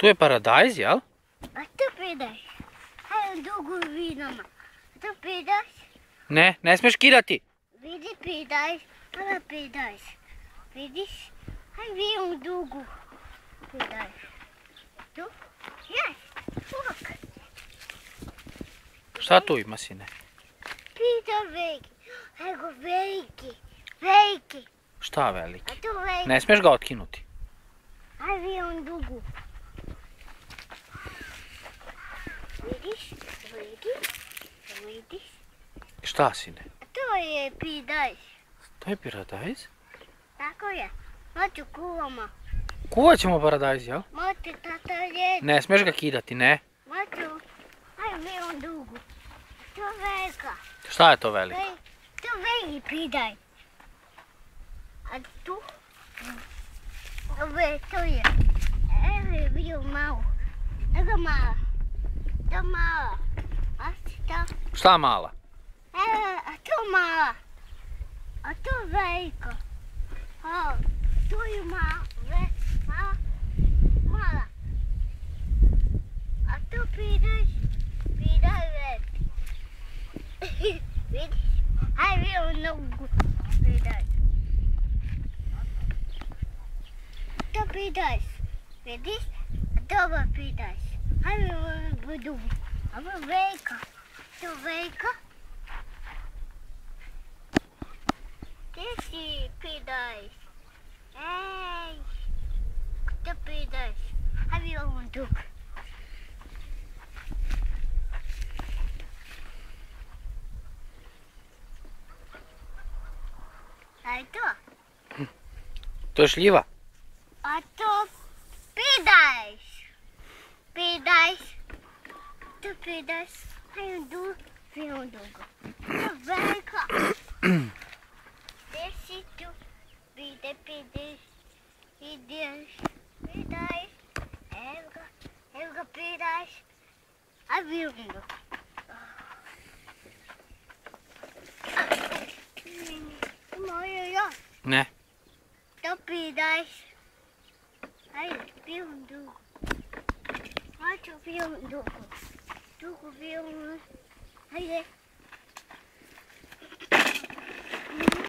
Tu je paradajz, jel? A tu pridaj. Hajde dugo vinama. Tu pridaj. Ne, ne smiješ kidati. Vidi pridaj. Pada pridaj. Vidiš? Hajde vidim dugo. Pridaj. Tu? Jes. Look. Šta tu ima, sine? Pridaj veliki. Ego veliki. Veliki. Šta A veliki? tu veliki. Ne smiješ ga otkinuti. Hajde vidim dugo. Vidiš? Vidiš? Vidiš? Šta, sine? To je pridaj. To je paradajz? Tako je. Moću kuvamo. Kuvat ćemo paradajz, jel? Moću tata jedi. Ne smiješ ga kidati, ne. Moću. Hajde vidim dugo. To je velika. Šta je to veliko? To veliki pridaj. A tu? Ove, to je. Evo je bio malo. Evo mala. To mala. A to? Šta mala? Evo, a to mala. A to veliko. A tu je mala. Mala. A tu pridaj. Pridaj veliki. Vidiš? Hajde vidim nogu. Pridaj. To pridaj. Vidiš? Dobro pridaj. Hajde budu. Ovo je velika. To velika. Gdje si pridaj? Ej. To pridaj. Hajde vidim dug. A je to? To je šljiva. A to pridaj. Pridaj. To pridaj. Hajde vidim dugo. To velika. Gdje si tu? Pridaj. Ideš. Pridaj. Evo ga pridaj. A vidim ga. Moje još. Ne. To pridaj. Hajde, vidim dugo. Hoću vidim dugo. Dugo vidim. Hajde.